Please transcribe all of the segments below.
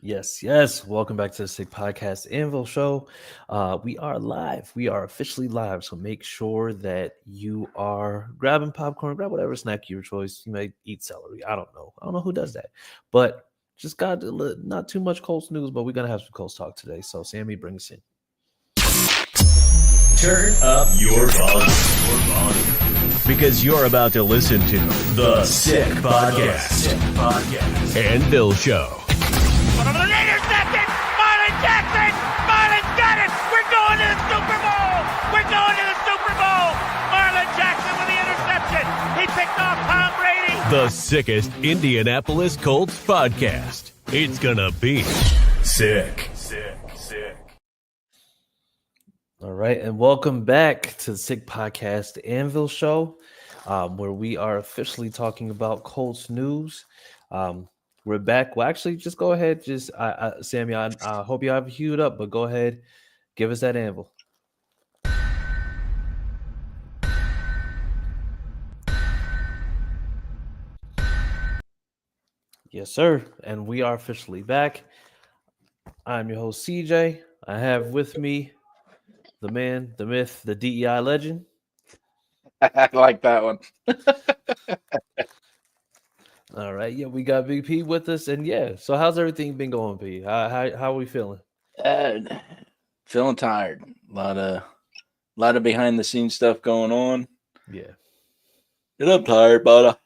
Yes. Welcome back to the Sick Podcast Anvil Show. We are live. We are officially live. So make sure that you are grabbing popcorn, grab whatever snack of your choice. You may eat celery. I don't know. I don't know who does that. But just got not too much Colts news, but we're going to have some Colts talk today. So Sammy, bring us in. Turn up your volume. Because you're about to listen to The Sick Podcast. Anvil Show. An interception! Marlon Jackson! Marlon's got it! We're going to the Super Bowl! We're going to the Super Bowl! Marlon Jackson with the interception! He picked off Tom Brady! The sickest Indianapolis Colts podcast. It's gonna be sick. All right. And welcome back to the Sick Podcast Anvil Show, where we are officially talking about Colts news. We're back. Well, actually, just go ahead. Sammy, I hope you have it queued up, but go ahead. Give us that anvil. Yes, sir. And we are officially back. I'm your host, CJ. I have with me the man, the myth, the DEI legend. I like that one. All right. Yeah, we got Big P with us. And yeah, so how's everything been going, P? How are we feeling? Feeling tired. A lot of behind the scenes stuff going on. Yeah. And I'm tired, but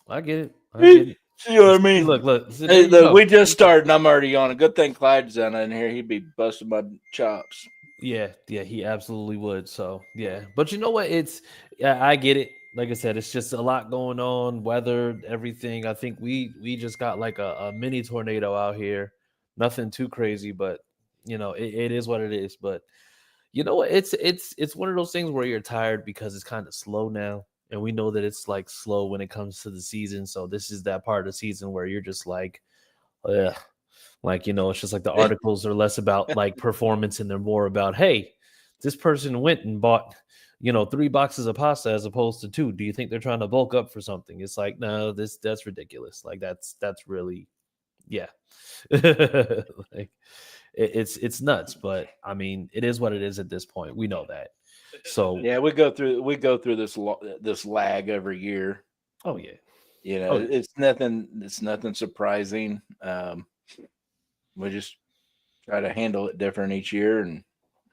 I get it. see what I mean? Look. Hey, look, we just started and I'm already on. A good thing Clyde's down in here. He'd be busting my chops. Yeah, he absolutely would. So yeah, but you know what? I get it. Like I said, it's just a lot going on, weather, everything. I think we just got like a mini tornado out here. Nothing too crazy, but it is what it is. But you know what? It's one of those things where you're tired because it's kind of slow now, and we know that it's like slow when it comes to the season. So this is that part of the season where you're just like, ugh. Like, it's just like the articles are less about like performance and they're more about, hey, this person went and bought, 3 boxes of pasta as opposed to 2. Do you think they're trying to bulk up for something? It's like, no, that's ridiculous. Like that's really, yeah. Like it's nuts, but I mean, it is what it is at this point. We know that. So yeah, we go through this lag every year. Oh yeah. It's nothing surprising. We just try to handle it different each year and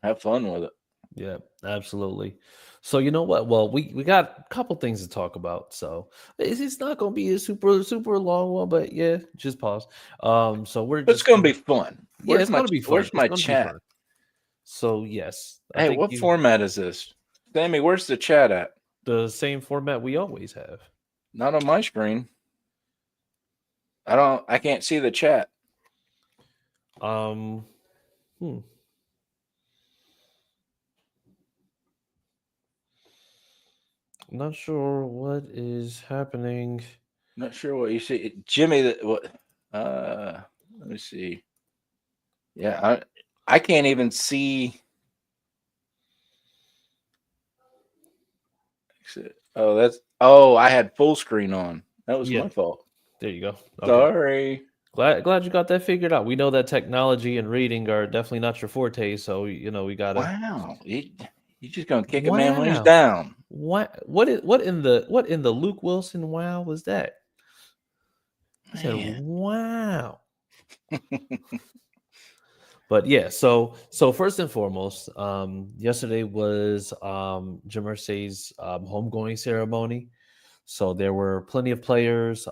have fun with it. Yeah, absolutely. So you know what? Well, we got a couple things to talk about. So it's not going to be a super long one, but yeah, just pause. So it's going to be fun. Yeah, it's going to be fun. Where's my chat? So yes. Hey, what format is this, Sammy? Where's the chat at? The same format we always have. Not on my screen. I can't see the chat. Not sure what is happening. Not sure what you see, Jimmy. Let me see. Yeah, I can't even see. I had full screen on. That was my fault. There you go. Okay. Sorry. Glad you got that figured out. We know that technology and reading are definitely not your forte, so we gotta. Wow, you just gonna kick a man when he's down. What in the Luke Wilson wow was that? I said wow. But yeah, so first and foremost, yesterday was Jim Irsay's homegoing ceremony. So there were plenty of players,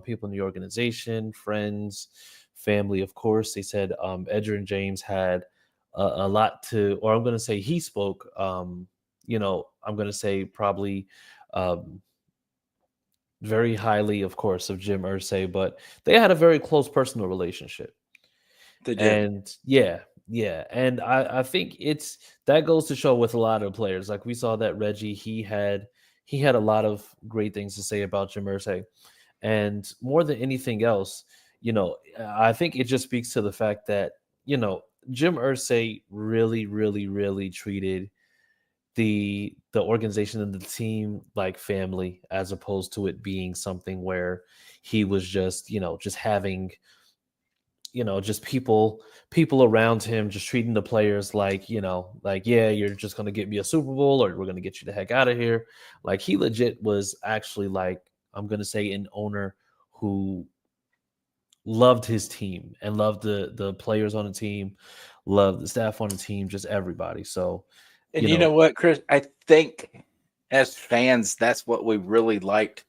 people in the organization, friends, family, of course. They said Edger and James had a lot or I'm going to say he spoke, I'm going to say probably very highly, of course, of Jim Irsay, but they had a very close personal relationship. And yeah. And I think that goes to show with a lot of players. Like we saw that Reggie, he had a lot of great things to say about Jim Irsay. And more than anything else, I think it just speaks to the fact that, Jim Irsay really, really, really treated the organization and the team like family, as opposed to it being something where he was just, just having just people around him just treating the players like, like, yeah, you're just going to get me a Super Bowl or we're going to get you the heck out of here. Like he legit was actually like, I'm going to say an owner who loved his team and loved the players on the team, loved the staff on the team, just everybody. So, And you know what, Chris? I think as fans, that's what we really liked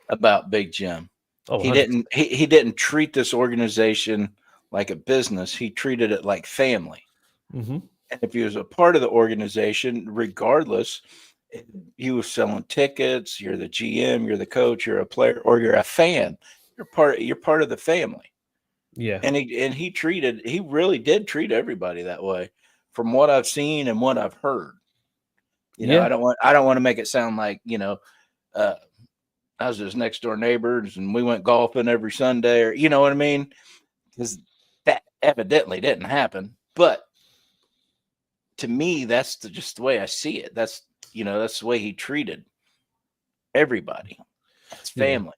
about Big Jim. oh, He 100%. didn't treat this organization like a business. He treated it like family. Mm-hmm. And if he was a part of the organization, regardless, he was selling tickets. You're the GM, you're the coach, you're a player, or you're a fan. You're part of the family. Yeah. And he really did treat everybody that way, from what I've seen and what I've heard. I don't want to make it sound like, I was his next door neighbors and we went golfing every Sunday, or you know what I mean? Because that evidently didn't happen. But to me, that's just the way I see it. That's the way he treated everybody. It's family.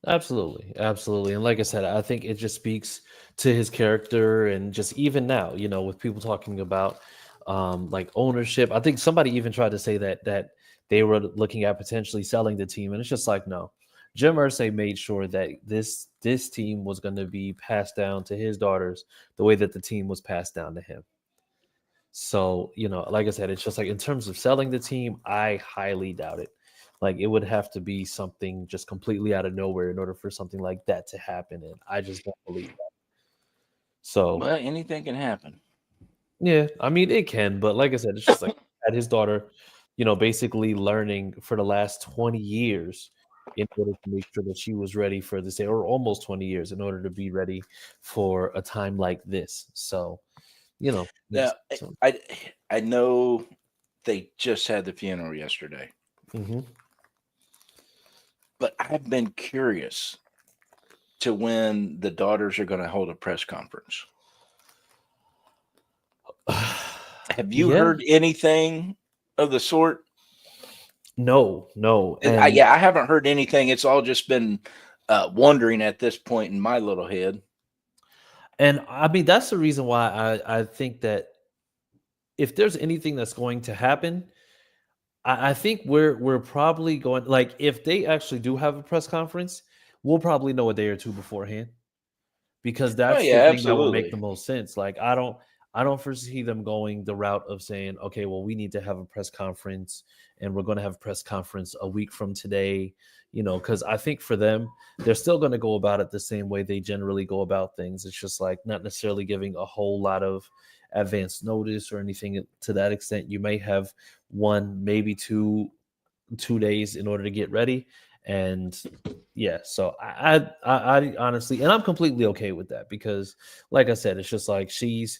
Absolutely. Absolutely. And like I said, I think it just speaks to his character, and just even now, with people talking about like ownership. I think somebody even tried to say that they were looking at potentially selling the team, and it's just like, no. Jim Irsay made sure that this team was going to be passed down to his daughters the way that the team was passed down to him. So, like I said, it's just like in terms of selling the team, I highly doubt it. Like it would have to be something just completely out of nowhere in order for something like that to happen. And I just don't believe that. So, Well, anything can happen. yeah, I mean, it can. But like I said, it's just like had his daughter, basically learning for the last 20 years in order to make sure that she was ready for this, or almost 20 years in order to be ready for a time like this. So, Now, so, I know they just had the funeral yesterday, mhm. but I've been curious to when the daughters are going to hold a press conference. Have you Yeah. heard anything of the sort? No. And I haven't heard anything. It's all just been wondering at this point in my little head. And I mean, that's the reason why I think that if there's anything that's going to happen, I think we're probably going, like, if they actually do have a press conference, we'll probably know a day or two beforehand, because Oh that's the yeah, thing that will make absolutely. the most sense. Like I don't foresee them going the route of saying, okay, well, we need to have a press conference and we're going to have a press conference a week from today, because I think for them, they're still going to go about it the same way they generally go about things. It's just like not necessarily giving a whole lot of advance notice or anything to that extent. You may have one, maybe two days in order to get ready. And yeah, so I honestly, and I'm completely okay with that, because like I said, it's just like she's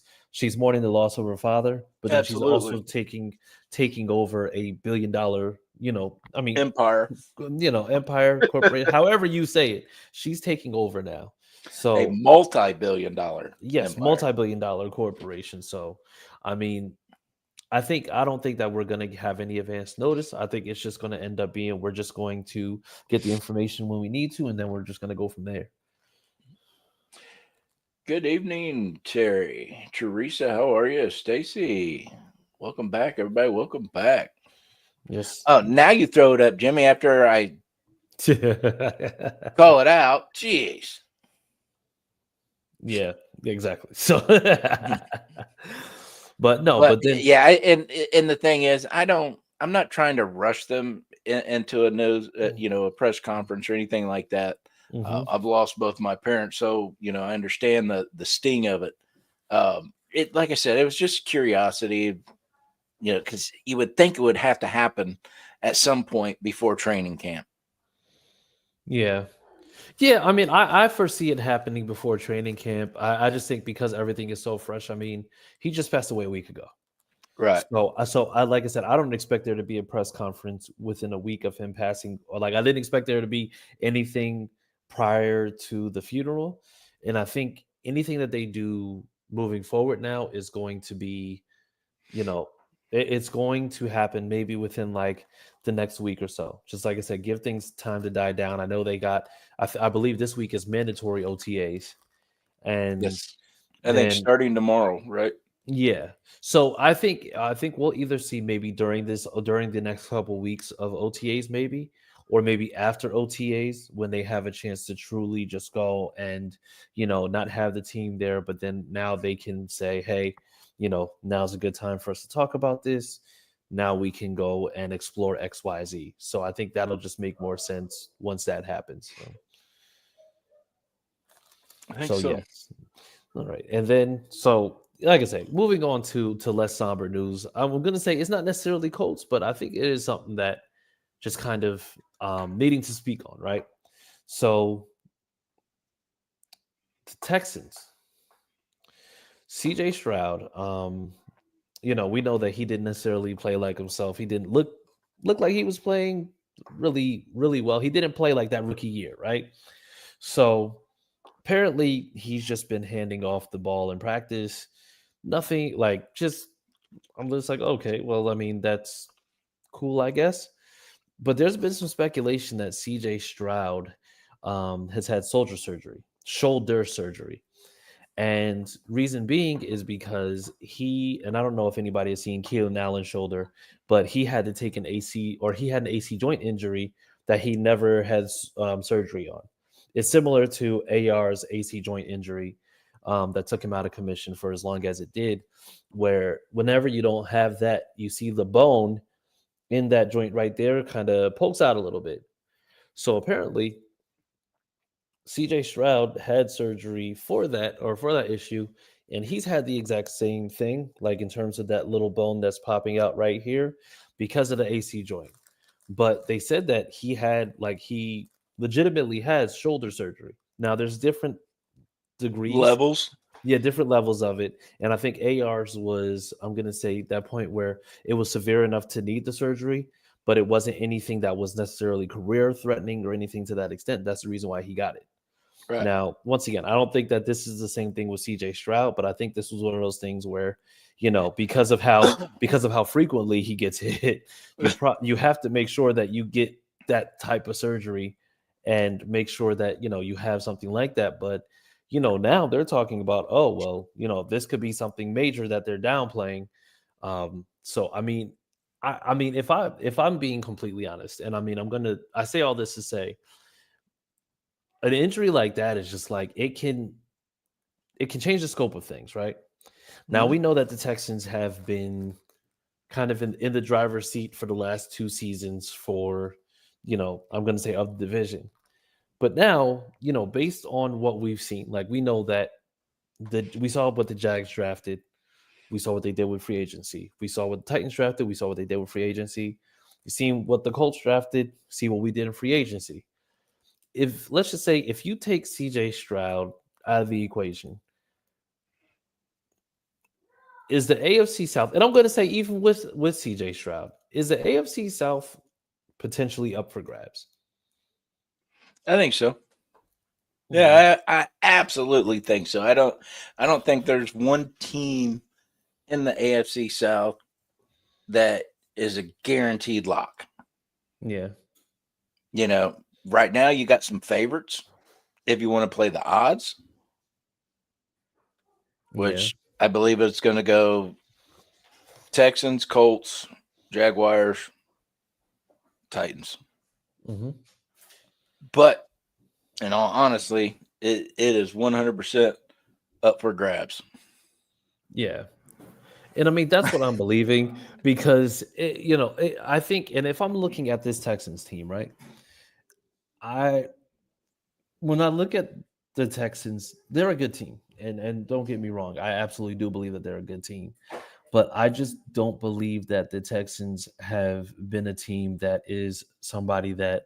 mourning the loss of her father, but then she's also Absolutely. taking over $1 billion, I mean, Empire, empire corporate, however you say it, she's taking over now. a So multi-billion-dollar yes, empire. multi-billion-dollar corporation. So I mean, I don't think that we're going to have any advance notice. I think it's just going to end up being, we're just going to get the information when we need to, and then we're just going to go from there. Good evening, Terry. Teresa, how are you? Stacy, welcome back, everybody. Welcome back. Yes. Oh, now you throw it up, Jimmy, after I call it out. Jeez. Yeah, exactly. So, but no, but then, yeah, and the thing is, I'm not trying to rush them into a news, a press conference or anything like that. mhm. I've lost both my parents, so I understand the sting of it. It, like I said, it was just curiosity, because you would think it would have to happen at some point before training camp. Yeah. Yeah, I mean, I foresee it happening before training camp. I just think because everything is so fresh. I mean, he just passed away a week ago. Right. So I, like I said, I don't expect there to be a press conference within a week of him passing, or like I didn't expect there to be anything prior to the funeral. And I think anything that they do moving forward now is going to be, it's going to happen maybe within like the next week or so. Just like I said, give things time to die down. I know they got, I believe this week is mandatory OTAs. And Yes. I think starting tomorrow, right? yeah. So I think we'll either see maybe during the next couple weeks of OTAs maybe, or maybe after OTAs when they have a chance to truly just go and not have the team there, but then now they can say, hey, now's a good time for us to talk about this. Now we can go and explore XYZ. So I think that'll just make more sense once that happens. I think So so. yes. All right. And then so like I say, moving on to less somber news. I'm gonna say it's not necessarily Colts, but I think it is something that just kind of needing to speak on, right? So the Texans, CJ Stroud, we know that he didn't necessarily play like himself. He didn't look like he was playing really, really well. He didn't play like that rookie year, right? So apparently he's just been handing off the ball in practice. Nothing like just I'm just like, okay, well, I mean, that's cool, I guess. But there's been some speculation that CJ Stroud has had shoulder surgery. And reason being is because and I don't know if anybody has seen Keelan Allen's shoulder, but he had to take he had an AC joint injury that he never had surgery on. It's similar to AR's AC joint injury that took him out of commission for as long as it did, where whenever you don't have that, you see the bone in that joint right there kind of pokes out a little bit. So apparently, CJ Stroud had surgery for that issue, and he's had the exact same thing, like in terms of that little bone that's popping out right here because of the AC joint. But they said that he legitimately has shoulder surgery. Now there's different degrees, Levels. yeah, different levels of it. And I think AR's was, I'm going to say, that point where it was severe enough to need the surgery, but it wasn't anything that was necessarily career threatening or anything to that extent. That's the reason why he got it. Right. Now, once again, I don't think that this is the same thing with CJ Stroud, but I think this was one of those things where, because of how frequently he gets hit, you have to make sure that you get that type of surgery and make sure that you have something like that. But now they're talking about, oh well, this could be something major that they're downplaying. So I mean, I mean, if I'm being completely honest, and I mean, I say all this to say, an injury like that is just like it can change the scope of things, right? Now we know that the Texans have been kind of in the driver's seat for the last 2 seasons for, I'm going to say of the division. But now, based on what we've seen, like we know that we saw what the Jags drafted, we saw what they did with free agency, we saw what the Titans drafted, we saw what they did with free agency. You seen what the Colts drafted, see what we did in free agency. Let's just say if you take CJ Stroud out of the equation, is the AFC South, and I'm going to say even with CJ Stroud, is the AFC South potentially up for grabs? I think so. Yeah, I absolutely think so. I don't think there's one team in the AFC South that is a guaranteed lock. Yeah. Right now you got some favorites if you want to play the odds, which I believe it's going to go Texans, Colts, Jaguars, Titans. Mm-hmm. But in all honesty, it is 100% up for grabs. Yeah. And I mean, that's what I'm believing because, I think, and if I'm looking at this Texans team, right, when I look at the Texans, they're a good team. And don't get me wrong, I absolutely do believe that they're a good team. But I just don't believe that the Texans have been a team that is somebody that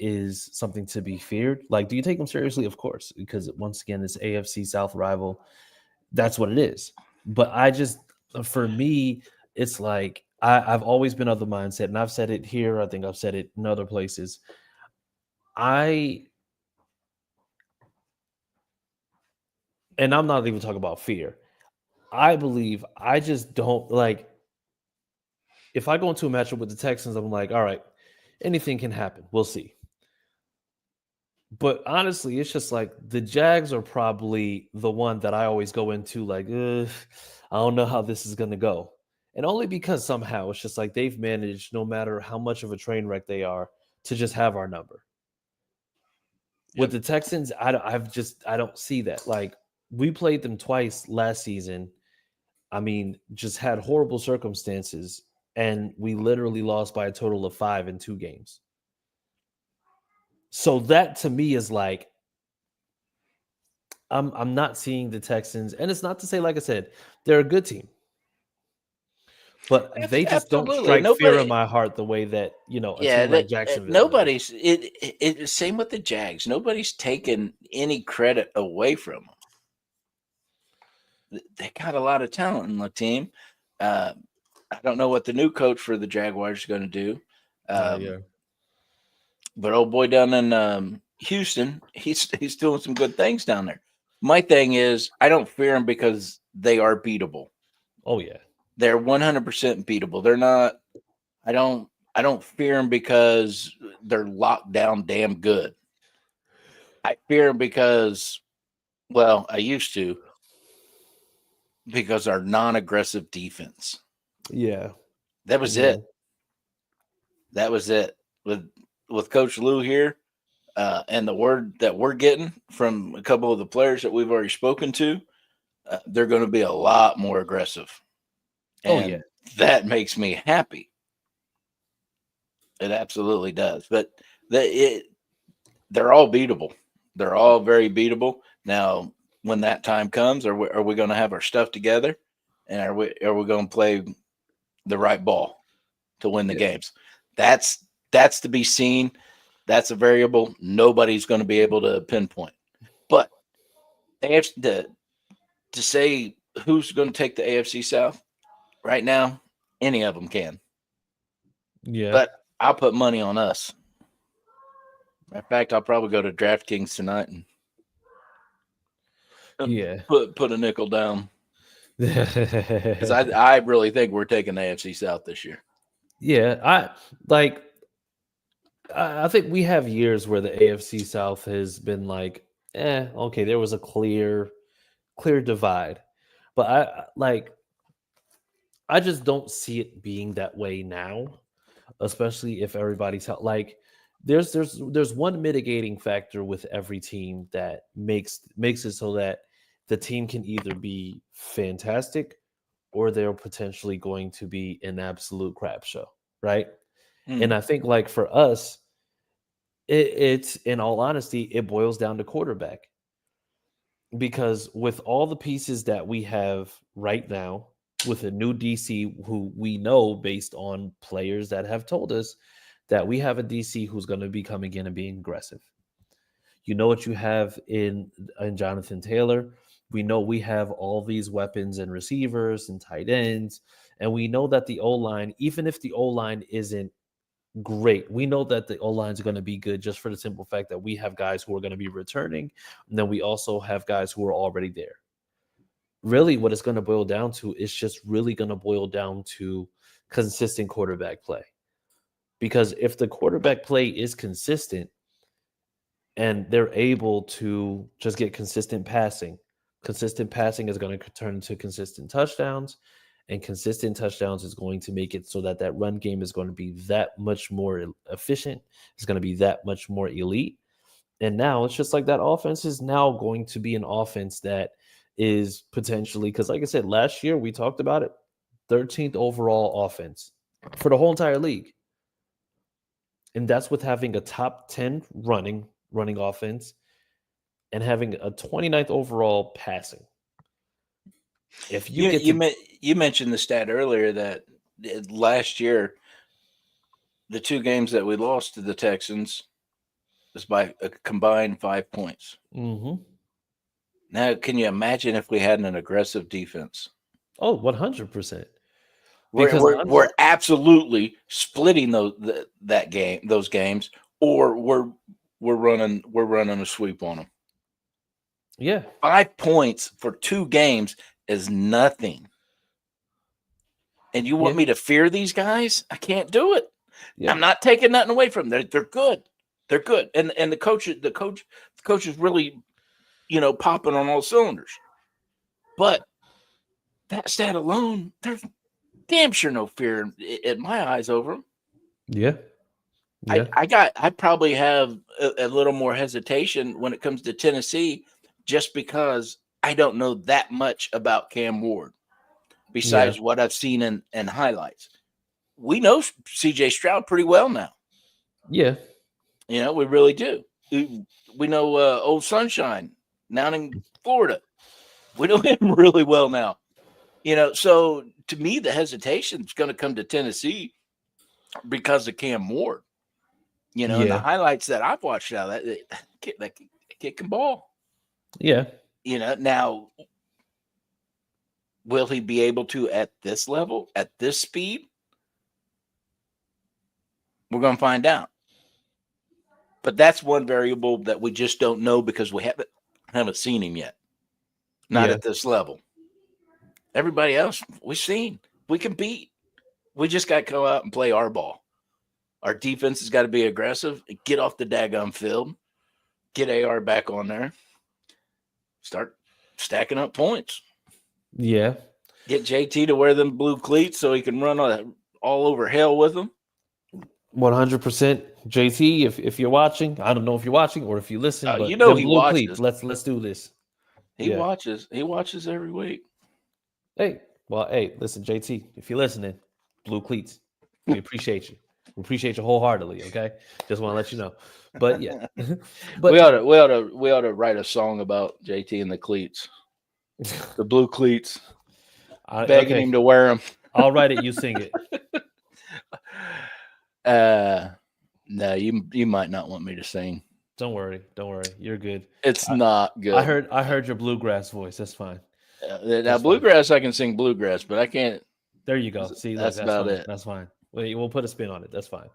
is something to be feared. Like, do you take them seriously? Of course, because once again, this AFC South rival, that's what it is. But for me, it's like I've always been of the mindset, and I've said it here. I think I've said it in other places. And I'm not even talking about fear. I believe I just don't like. If I go into a matchup with the Texans, I'm like, all right, anything can happen. We'll see. But honestly, it's just like the Jags are probably the one that I always go into like, "Ugh, I don't know how this is gonna go. And only because somehow it's just like they've managed, no matter how much of a train wreck they are, to just have our number. With Yep. the Texans, I don't see that. Like we played them twice last season. I mean, just had horrible circumstances, and we literally lost by a total of 5 in 2 games. So that to me is like I'm not seeing the Texans, and it's not to say, like I said, they're a good team, but they just don't Absolutely. strike fear in Nobody. my heart the way that a Yeah, team like that Jacksonville does. nobody's it. Same with the Jags. Nobody's taken any credit away from them. They got a lot of talent in the team. Uh, I don't know what the new coach for the Jaguars is going to do. Yeah, But old boy down in Houston, he's doing some good things down there. My thing is, I don't fear them because they are beatable. oh yeah, They're 100% beatable. They're not. I don't fear them because they're locked down damn good. I fear them because, well, I used to because our non-aggressive defense. yeah, That was yeah, it. That was it. With Coach Lou here, and the word that we're getting from a couple of the players that we've already spoken to, they're going to be a lot more aggressive, oh yeah, and that makes me happy. It absolutely does. But they're all beatable. They're all very beatable. Now, when that time comes, are we going to have our stuff together, and are we going to play the right ball to win the yeah, games? That's to be seen. That's a variable nobody's going to be able to pinpoint. But to say who's going to take the AFC South right now, any of them can. yeah. But I'll put money on us. In fact, I'll probably go to DraftKings tonight and Yeah. put a nickel down because I really think we're taking the AFC South this year. Yeah, I think we have years where the AFC South has been like, okay, there was a clear divide. But I just don't see it being that way now, especially if everybody's like there's one mitigating factor with every team that makes it so that the team can either be fantastic or they're potentially going to be an absolute crap show, right? And I think like for us, it's in all honesty, it boils down to quarterback. Because with all the pieces that we have right now, with a new DC who we know based on players that have told us that we have a DC who's going to be coming in and being aggressive. You know what you have in Jonathan Taylor. We know we have all these weapons and receivers and tight ends, and we know that the O line, even if the O line isn't great, we know that the O line is going to be good just for the simple fact that we have guys who are going to be returning, and then we also have guys who are already there. Really, what it's going to boil down to is just really going to boil down to consistent quarterback play. Because if the quarterback play is consistent and they're able to just get consistent passing is going to turn into consistent touchdowns, and consistent touchdowns is going to make it so that that run game is going to be that much more efficient. It's going to be that much more elite. And now it's just like that offense is now going to be an offense that is potentially, because like I said, last year we talked about it, 13th overall offense for the whole entire league. And that's with having a top 10 running offense and having a 29th overall passing. If you mentioned the stat earlier that last year, the 2 games that we lost to the Texans was by a combined 5 points. Mm-hmm. Now, can you imagine if we had an aggressive defense? Oh, 100%. We're absolutely splitting those games, or we're running a sweep on them. Yeah, 5 points for 2 games is nothing. And you want me to fear these guys? I can't do it. Yeah. I'm not taking nothing away from them. They're good. They're good, and the coach is really, popping on all cylinders. But that stat alone, there's damn sure no fear in my eyes over them. Yeah. Yeah. I probably have a little more hesitation when it comes to Tennessee, just because I don't know that much about Cam Ward besides what I've seen in highlights. We know CJ Stroud pretty well now. Yeah. We really do. We know Old Sunshine down in Florida. We know him really well now. So to me, the hesitation is going to come to Tennessee because of Cam Ward. And the highlights that I've watched now, that kid can ball. Yeah. Now, will he be able to at this level, at this speed? We're going to find out. But that's one variable that we just don't know because we haven't seen him yet. Not at this level. Everybody else we've seen. We can beat. We just got to go out and play our ball. Our defense has got to be aggressive. Get off the daggum field. Get AR back on there. Start stacking up points. Yeah. Get JT to wear them blue cleats so he can run all over hell with them. 100%. JT, if you're watching, I don't know if you're watching or if you listen, but he blue watches. Cleats, let's do this. He watches. He watches every week. Hey, listen, JT, if you're listening, blue cleats, we appreciate you. We appreciate you wholeheartedly. Okay, just want to let you know. But yeah, but we ought to write a song about JT and the cleats, the blue cleats, begging him to wear them. I'll write it. You sing it. No, you might not want me to sing. Don't worry. You're good. It's not good. I heard your bluegrass voice. That's fine. Now bluegrass, I can sing bluegrass, but I can't. There you go. See, that's about fine. it. That's fine. We'll put a spin on it. That's fine.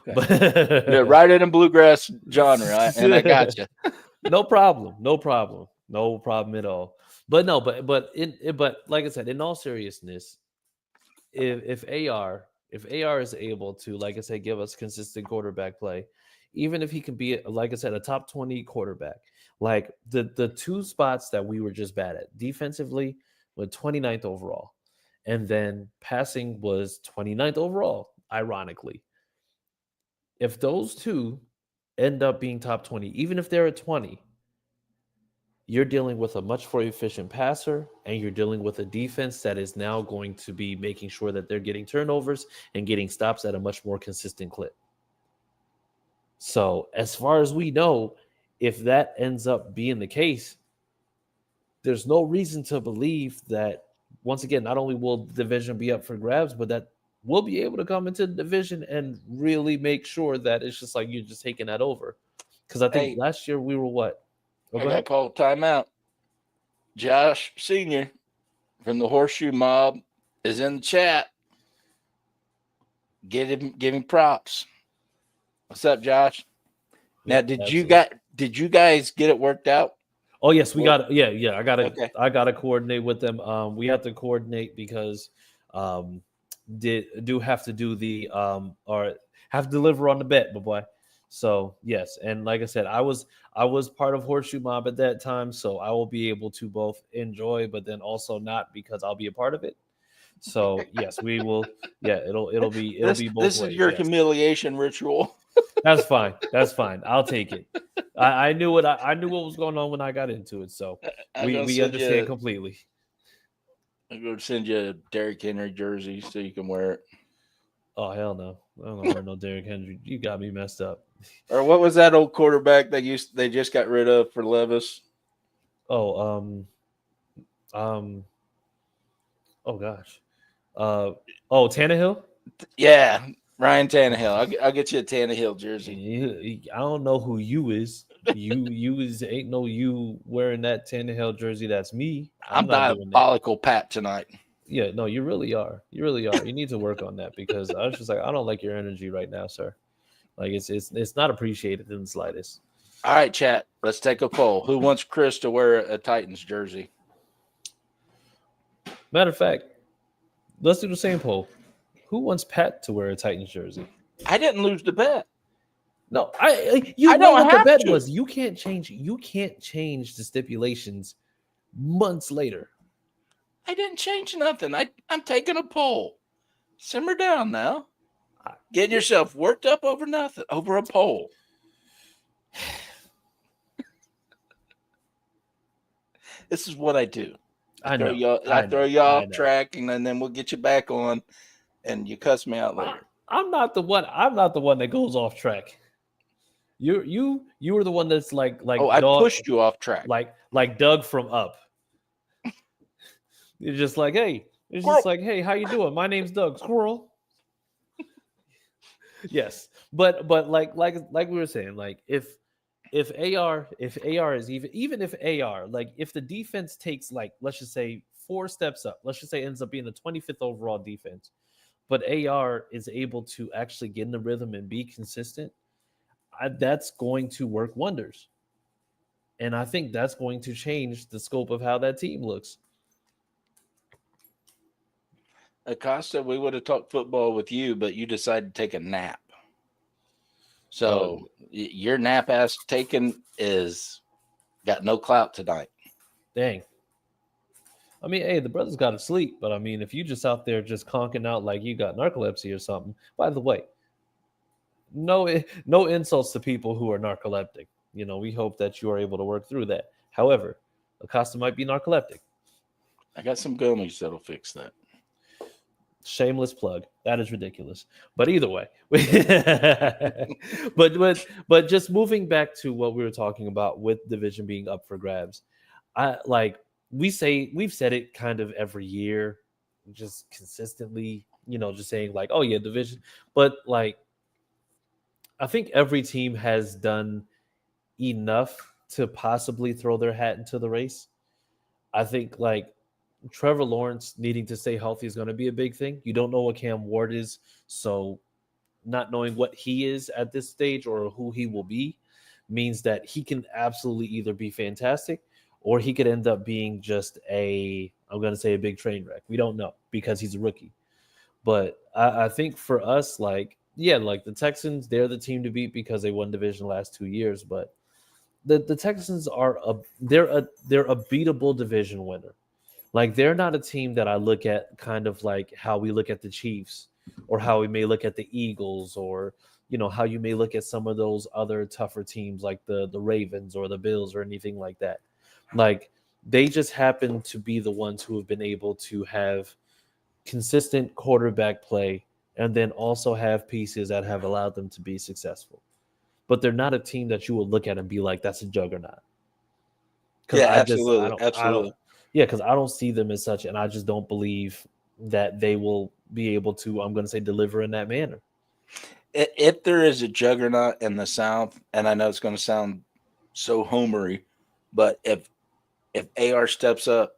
Okay. But, write it in bluegrass genre, and I got you. No problem at all. But no, but like I said, in all seriousness, if AR is able to, like I said, give us consistent quarterback play, even if he can be, like I said, a top 20 quarterback, like the two spots that we were just bad at defensively were 29th overall, and then passing was 29th overall. Ironically, if those two end up being top 20, even if they're at 20, you're dealing with a much more efficient passer, and you're dealing with a defense that is now going to be making sure that they're getting turnovers and getting stops at a much more consistent clip. So as far as we know, if that ends up being the case, there's no reason to believe that, once again, not only will the division be up for grabs, but that we'll be able to come into the division and really make sure that it's just like you're just taking that over. Because I think last year we were what? I got called timeout. Josh Sr. from the Horseshoe Mob is in the chat. Give him props. What's up, Josh? Now, did you guys get it worked out? Oh yes, we got it. Yeah. I gotta coordinate with them. We have to coordinate because do have to do the or have to deliver on the bet, my boy. So yes, and like I said, I was part of Horseshoe Mob at that time, so I will be able to both enjoy, but then also not, because I'll be a part of it. So yes, we will. Yeah, it'll be both ways. This is your humiliation ritual. That's fine. I'll take it. I knew what was going on when I got into it, so we understand completely. I'm going to send you a Derrick Henry jersey so you can wear it. Oh hell no! I don't wear no Derrick Henry. You got me messed up. Or what was that old quarterback they just got rid of for Levis? Oh gosh. Tannehill? Yeah, Ryan Tannehill. I'll get you a Tannehill jersey. I don't know who you is. You ain't no you wearing that Tannehill jersey. That's me. I'm diabolical Pat tonight. Yeah, no, you really are. You need to work on that, because I was just like, I don't like your energy right now, sir. Like it's not appreciated in the slightest. All right, chat. Let's take a poll. Who wants Chris to wear a Titans jersey? Matter of fact, let's do the same poll. Who wants Pat to wear a Titans jersey? I didn't lose the bet. No, I know don't what the have bet to. was. You can't change the stipulations months later. I didn't change nothing. I'm taking a poll. Simmer down now. Getting yourself worked up over nothing, over a poll. This is what I do. I throw you off track, and then we'll get you back on, and you cuss me out later. I'm not the one. I'm not the one that goes off track. You were the one that's like Oh, I pushed you off track. Like Doug from Up. You're just like, hey, it's Squirrel. just like, hey, how you doing? My name's Doug. Squirrel. Yes, but like we were saying, like if AR is even if AR, like if the defense takes, like, let's just say 4 steps up, let's just say ends up being the 25th overall defense, but AR is able to actually get in the rhythm and be consistent, that's going to work wonders. And I think that's going to change the scope of how that team looks. Acosta, we would have talked football with you, but you decided to take a nap. So your nap ass taken is got no clout tonight. Dang. I mean, hey, the brother's got to sleep, but I mean, if you just out there just conking out like you got narcolepsy or something, by the way, no insults to people who are narcoleptic. You know, we hope that you are able to work through that. However, Acosta might be narcoleptic. I got some gummies that'll fix that. Shameless plug. That is ridiculous. But either way, but just moving back to what we were talking about with division being up for grabs, we've said it kind of every year, just consistently, just saying like, oh yeah, division. But like, I think every team has done enough to possibly throw their hat into the race. I think like Trevor Lawrence needing to stay healthy is going to be a big thing. You don't know what Cam Ward is, so not knowing what he is at this stage or who he will be means that he can absolutely either be fantastic or he could end up being just I'm going to say a big train wreck. We don't know because he's a rookie. But I think for us, like the Texans, they're the team to beat because they won division the last 2 years. But the Texans they're a beatable division winner. Like, they're not a team that I look at kind of like how we look at the Chiefs or how we may look at the Eagles or, how you may look at some of those other tougher teams like the Ravens or the Bills or anything like that. Like, they just happen to be the ones who have been able to have consistent quarterback play and then also have pieces that have allowed them to be successful. But they're not a team that you will look at and be like, that's a juggernaut. Yeah, absolutely. Yeah, because I don't see them as such, and I just don't believe that they will be able to, I'm going to say, deliver in that manner. If there is a juggernaut in the South, and I know it's going to sound so homery, but if AR steps up,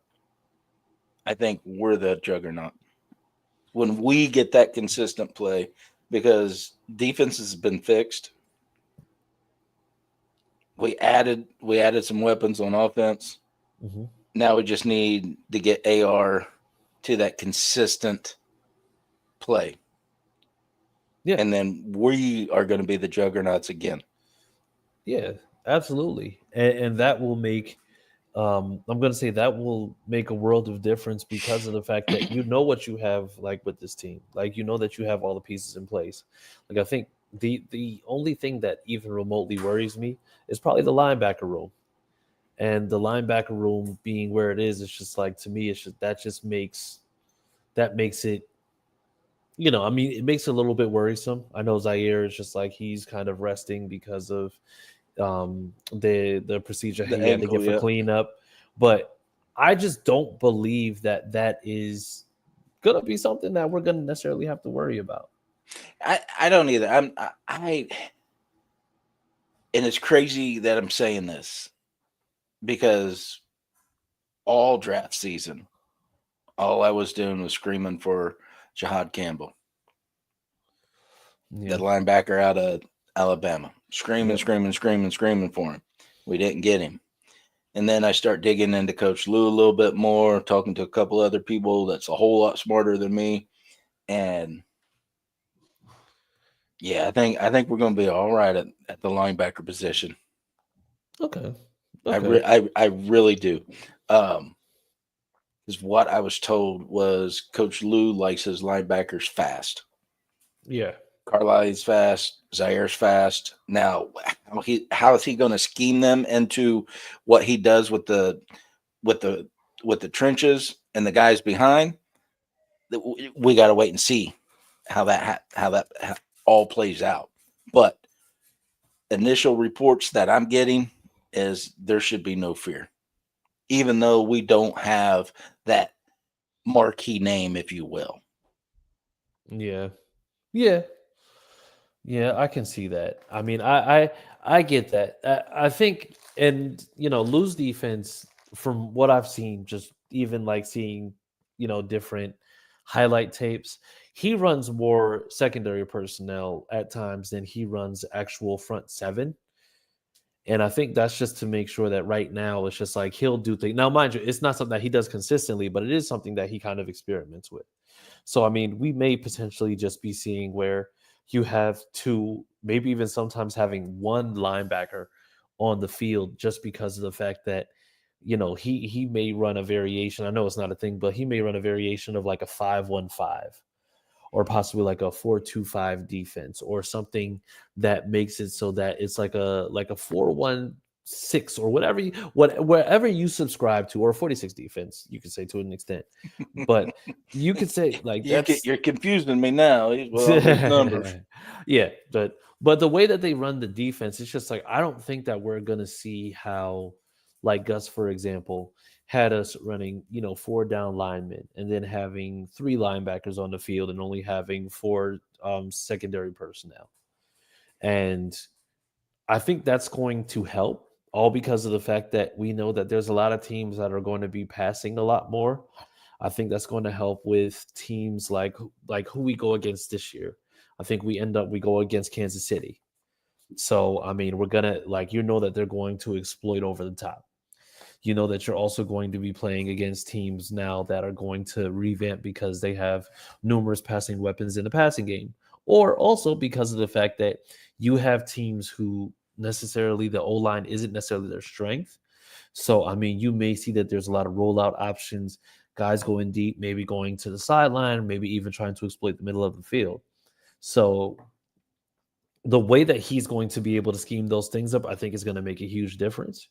I think we're the juggernaut. When we get that consistent play, because defense has been fixed. We added some weapons on offense. Mm-hmm. Now we just need to get AR to that consistent play. Yeah. And then we are going to be the juggernauts again. Yeah, absolutely. And that will make, I'm going to say that will make a world of difference because of the fact that what you have like with this team. Like, that you have all the pieces in place. Like, I think the only thing that even remotely worries me is probably the linebacker room. And the linebacker room being where it is, it's just like, to me, that makes it, it makes it a little bit worrisome. I know Zaire is just like, he's kind of resting because of the procedure he had to get for cleanup. But I just don't believe that is going to be something that we're going to necessarily have to worry about. I don't either. And it's crazy that I'm saying this, because all draft season, all I was doing was screaming for Jahad Campbell, the linebacker out of Alabama. Screaming for him. We didn't get him. And then I start digging into Coach Lou a little bit more, talking to a couple other people that's a whole lot smarter than me. And Yeah, I think we're going to be all right at the linebacker position. Okay. I really do. Because what I was told was Coach Lou likes his linebackers fast. Yeah. Carlisle's fast. Zaire's fast. Now, how is he going to scheme them into what he does with the trenches and the guys behind? We got to wait and see how that all plays out. But initial reports that I'm getting is there should be no fear, even though we don't have that marquee name, if you will. Yeah. Yeah. Yeah, I can see that. I mean, I get that. I think, and Lou's defense, from what I've seen, just even like seeing, different highlight tapes, he runs more secondary personnel at times than he runs actual front seven. And I think that's just to make sure that right now it's just like he'll do things. Now, mind you, it's not something that he does consistently, but it is something that he kind of experiments with. So, I mean, we may potentially just be seeing where you have two, maybe even sometimes having one linebacker on the field just because of the fact that, he may run a variation. I know it's not a thing, but he may run a variation of like a 5-1-5 or possibly like a 4-2-5 defense or something that makes it so that it's like a 4-1-6 or wherever you subscribe to, or 46 defense, you could say to an extent. But you could say like you're confusing me now. Well, these numbers. Yeah, but the way that they run the defense, it's just like I don't think that we're gonna see how, like Gus, for example, had us running, 4 down linemen and then having 3 linebackers on the field and only having 4 secondary personnel. And I think that's going to help, all because of the fact that we know that there's a lot of teams that are going to be passing a lot more. I think that's going to help with teams like who we go against this year. I think we go against Kansas City. So, I mean, we're going to that they're going to exploit over the top. You know that you're also going to be playing against teams now that are going to revamp because they have numerous passing weapons in the passing game, or also because of the fact that you have teams who necessarily the O-line isn't necessarily their strength. So, I mean, you may see that there's a lot of rollout options, guys going deep, maybe going to the sideline, maybe even trying to exploit the middle of the field. So the way that he's going to be able to scheme those things up, I think is going to make a huge difference.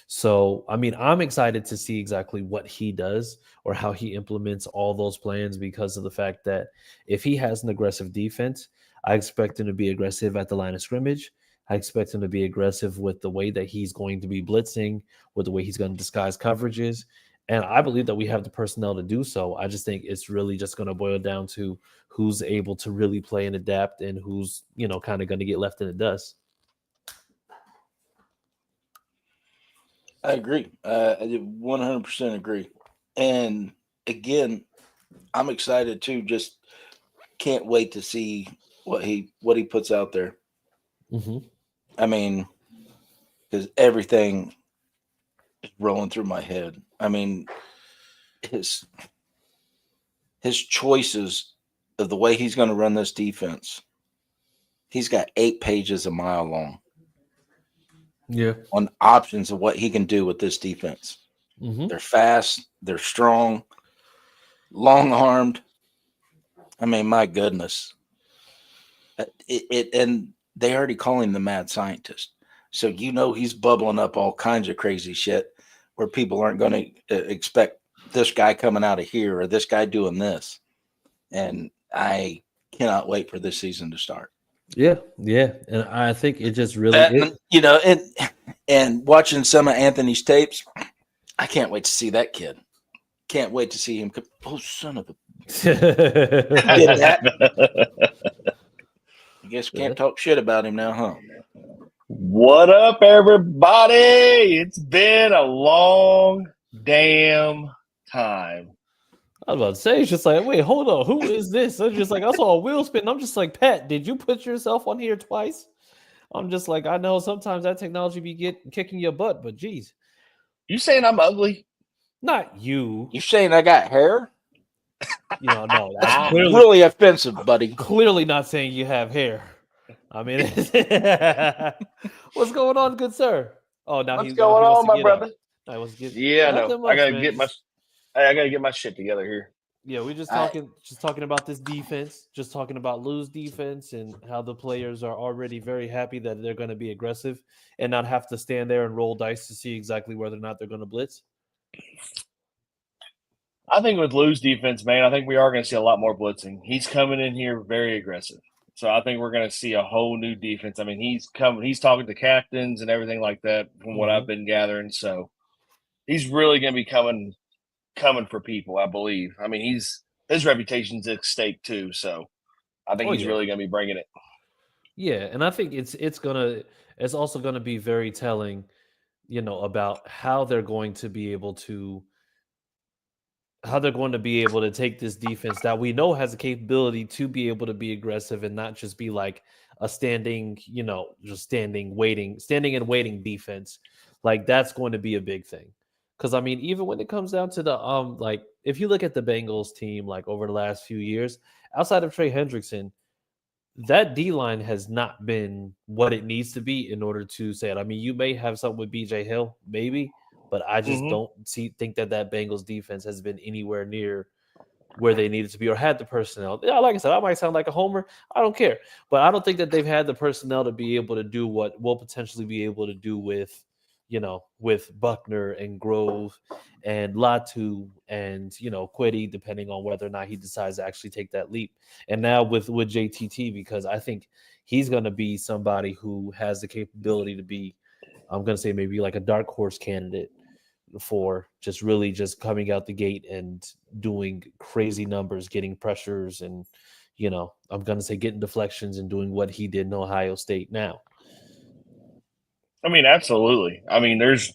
So, I mean, I'm excited to see exactly what he does or how he implements all those plans, because of the fact that if he has an aggressive defense, I expect him to be aggressive at the line of scrimmage. I expect him to be aggressive with the way that he's going to be blitzing, with the way he's going to disguise coverages. And I believe that we have the personnel to do so. I just think it's really just going to boil down to who's able to really play and adapt and who's, kind of going to get left in the dust. I agree. I 100% agree. And again, I'm excited too. Just can't wait to see what he puts out there. Mm-hmm. I mean, because everything is rolling through my head. I mean, his choices of the way he's going to run this defense. He's got 8 pages a mile long. Yeah. On options of what he can do with this defense. Mm-hmm. They're fast, they're strong, long-armed. I mean, my goodness. And they already call him the mad scientist. So he's bubbling up all kinds of crazy shit where people aren't going to expect this guy coming out of here or this guy doing this. And I cannot wait for this season to start. Yeah, and I think it just really, and watching some of Anthony's tapes, I can't wait to see that kid. Can't wait to see him. Oh, son of a! Did that? I guess we can't talk shit about him now, huh? What up, everybody? It's been a long damn time. I was about to say, it's just like, wait, hold on, who is this? I'm just like, I saw a wheel spin. I'm just like, Pat, did you put yourself on here twice? I'm just like, I know sometimes that technology be kicking your butt, but geez. You saying I'm ugly? Not you. You saying I got hair? No, that's really offensive, buddy. Clearly not saying you have hair. I mean, what's going on, good sir? Oh, now What's he going wants on, to my get brother? up. I was getting Yeah, no, nothing much, man. I gotta get my shit together here. Yeah, we're just I- talking about this defense, just talking about Lou's defense and how the players are already very happy that they're going to be aggressive and not have to stand there and roll dice to see exactly whether or not they're going to blitz. I think with Lou's defense, man, I think we are going to see a lot more blitzing. He's coming in here very aggressive. So I think we're going to see a whole new defense. I mean, he's talking to captains and everything like that from what I've been gathering. So he's really going to be coming for people, I believe. I mean, his reputation's at stake too. So I think he's really going to be bringing it. Yeah, and I think it's also gonna be very telling, about how they're going to be able to take this defense that we know has the capability to be able to be aggressive and not just be like a standing, just standing and waiting defense. Like that's going to be a big thing. Cause I mean, even when it comes down to the like if you look at the Bengals team like over the last few years, outside of Trey Hendrickson, that D line has not been what it needs to be in order to say it. I mean, you may have something with BJ Hill, maybe, but I just don't think that Bengals defense has been anywhere near where they needed to be or had the personnel. Yeah, like I said, I might sound like a homer. I don't care, but I don't think that they've had the personnel to be able to do what we'll potentially be able to do with, with Buckner and Grove and Latu and Quiddy, depending on whether or not he decides to actually take that leap. And now with JTT, because I think he's going to be somebody who has the capability to be, I'm going to say maybe like a dark horse candidate for just really just coming out the gate and doing crazy numbers, getting pressures, and I'm going to say getting deflections and doing what he did in Ohio State now. I mean, absolutely. I mean, there's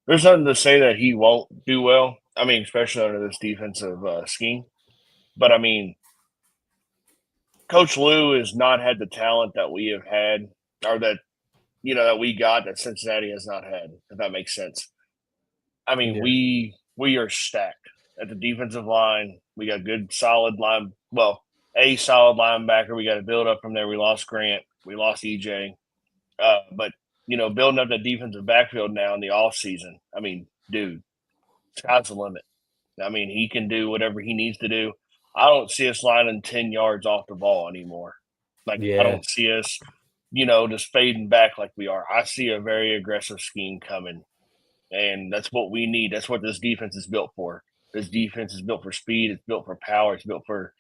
nothing to say that he won't do well. I mean, especially under this defensive scheme. But I mean, Coach Lou has not had the talent that we have had, or that that we got that Cincinnati has not had. If that makes sense. I mean, we are stacked at the defensive line. We got good, solid line. Well, a solid linebacker. We got to build up from there. We lost Grant. We lost EJ. But building up that defensive backfield now in the off season. I mean, dude, sky's the limit. I mean, he can do whatever he needs to do. I don't see us lining 10 yards off the ball anymore. Like I don't see us, just fading back like we are. I see a very aggressive scheme coming. And that's what we need. That's what this defense is built for. This defense is built for speed. It's built for power. It's built for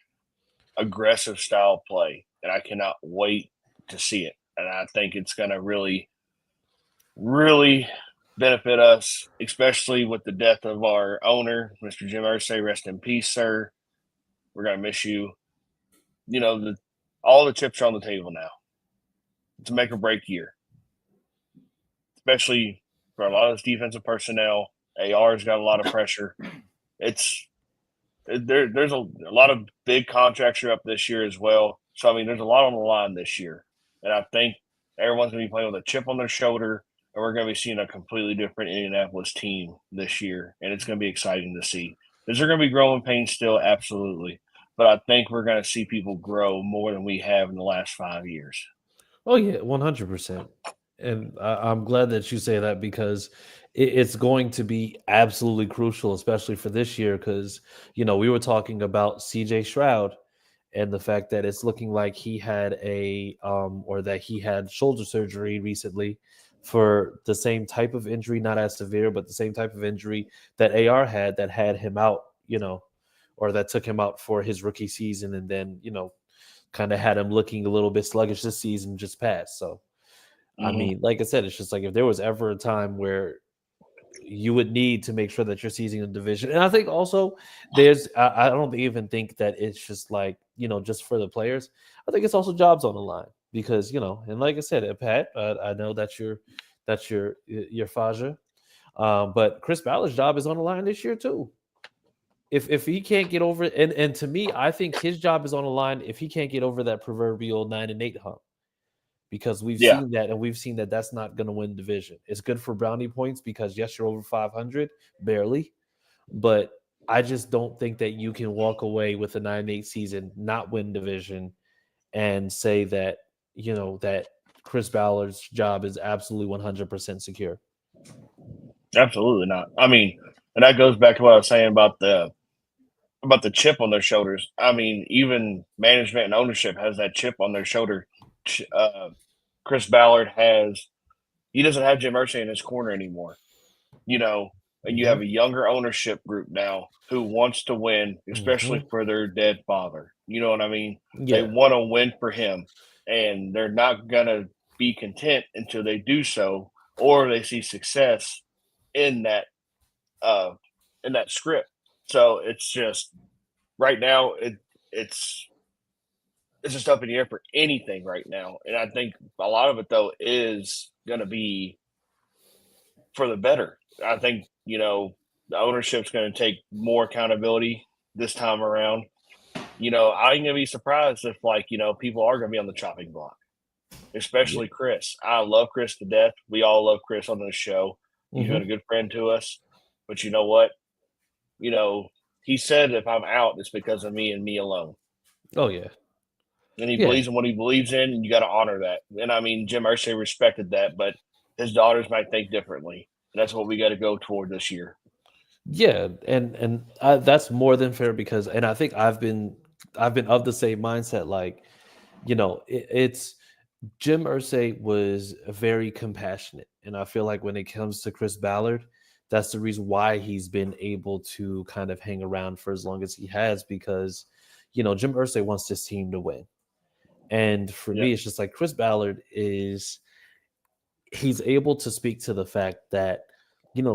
aggressive style play. And I cannot wait to see it. And I think it's going to really, really benefit us, especially with the death of our owner, Mr. Jim Irsay. Rest in peace, sir. We're going to miss you. All the chips are on the table now. It's a make or break year, especially for a lot of this defensive personnel. AR's got a lot of pressure. There's a lot of big contracts are up this year as well. So, I mean, there's a lot on the line this year. And I think everyone's going to be playing with a chip on their shoulder, and we're going to be seeing a completely different Indianapolis team this year. And it's going to be exciting to see. Is there going to be growing pains still? Absolutely. But I think we're going to see people grow more than we have in the last 5 years. Oh, yeah, 100%. And I'm glad that you say that because it's going to be absolutely crucial, especially for this year, because, we were talking about CJ Stroud and the fact that it's looking like he had that he had shoulder surgery recently for the same type of injury, not as severe, but the same type of injury that AR had that had him out, or that took him out for his rookie season. And then, kind of had him looking a little bit sluggish this season just passed. So, I mean, like I said, it's just like if there was ever a time where you would need to make sure that you're seizing the division. And I think also I don't even think that it's just like, just for the players. I think it's also jobs on the line because, and like I said, Pat, I know that's your Faja. But Chris Ballard's job is on the line this year too. If he can't get over it, and to me, I think his job is on the line if he can't get over that proverbial 9-8 hump. Because we've seen that, and we've seen that that's not going to win division. It's good for brownie points because, yes, you're over 500, barely. But I just don't think that you can walk away with a 9-8 season, not win division, and say that that Chris Ballard's job is absolutely 100% secure. Absolutely not. I mean, and that goes back to what I was saying about the chip on their shoulders. I mean, even management and ownership has that chip on their shoulder. Chris Ballard he doesn't have Jim Irsay in his corner anymore, and you have a younger ownership group now who wants to win, especially for their dead father. You know what I mean? They Yeah. want to win for him, and they're not going to be content until they do so, or they see success in that script. So it's just right now it's just up in the air for anything right now, and I think a lot of it though is going to be for the better. I think the ownership's going to take more accountability this time around. I ain't gonna be surprised if people are going to be on the chopping block, especially Chris. I love Chris to death. We all love Chris on this show. He's been a good friend to us. But you know what? He said if I'm out, it's because of me and me alone. Oh yeah. And he believes in what he believes in, and you got to honor that. And I mean, Jim Irsay respected that, but his daughters might think differently. And that's what we got to go toward this year. Yeah, and that's more than fair because, and I think I've been of the same mindset. Like, it's Jim Irsay was very compassionate, and I feel like when it comes to Chris Ballard, that's the reason why he's been able to kind of hang around for as long as he has because, Jim Irsay wants this team to win, and for me, it's just like Chris Ballard he's able to speak to the fact that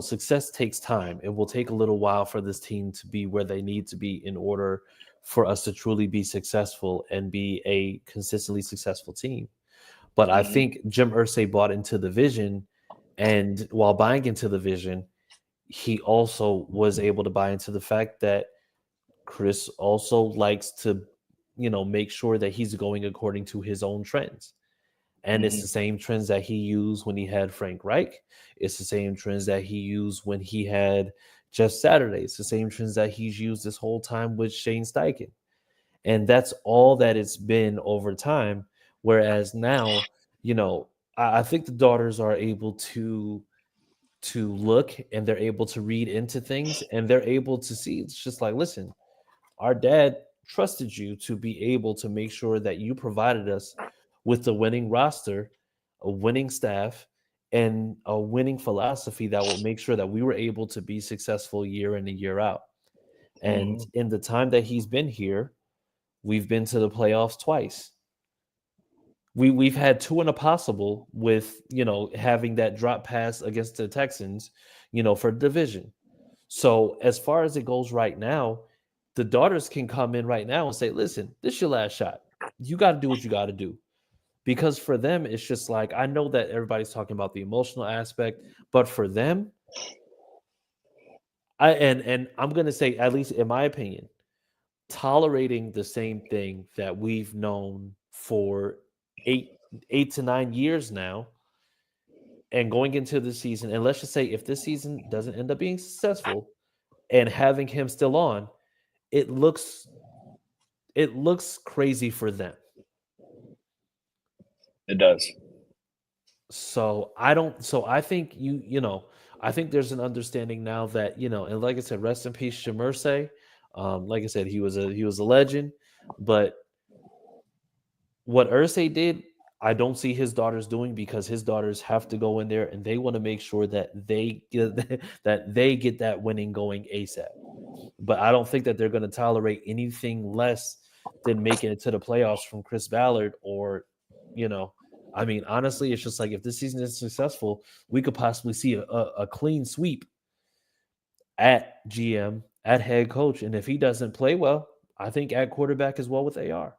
success takes time. It will take a little while for this team to be where they need to be in order for us to truly be successful and be a consistently successful team. But I think Jim Irsay bought into the vision, and while buying into the vision, he also was able to buy into the fact that Chris also likes to, make sure that he's going according to his own trends. And it's the same trends that he used when he had Frank Reich. It's the same trends that he used when he had Jeff Saturday. It's the same trends that he's used this whole time with Shane Steichen. And that's all that it's been over time. Whereas now, I think the daughters are able to look and they're able to read into things and they're able to see. It's just like, listen, our dad trusted you to be able to make sure that you provided us with a winning roster, a winning staff, and a winning philosophy that will make sure that we were able to be successful year in and year out. And in the time that he's been here, we've been to the playoffs twice. We've had two in a possible with, having that drop pass against the Texans, for division. So as far as it goes right now, the daughters can come in right now and say, listen, this is your last shot. You got to do what you got to do. Because for them, it's just like, I know that everybody's talking about the emotional aspect, but for them, and I'm going to say, at least in my opinion, tolerating the same thing that we've known for 8 to 9 years now and going into the season, and let's just say if this season doesn't end up being successful and having him still on, it looks crazy for them. It does. So I think I think there's an understanding now that, and like I said, rest in peace, Jim Irsay. Like I said, he was a legend, but what Irsay did, I don't see his daughters doing because his daughters have to go in there and they want to make sure that they get that winning going ASAP. But I don't think that they're going to tolerate anything less than making it to the playoffs from Chris Ballard or, I mean, honestly, it's just like if this season is successful, we could possibly see a clean sweep at GM, at head coach. And if he doesn't play well, I think at quarterback as well with AR.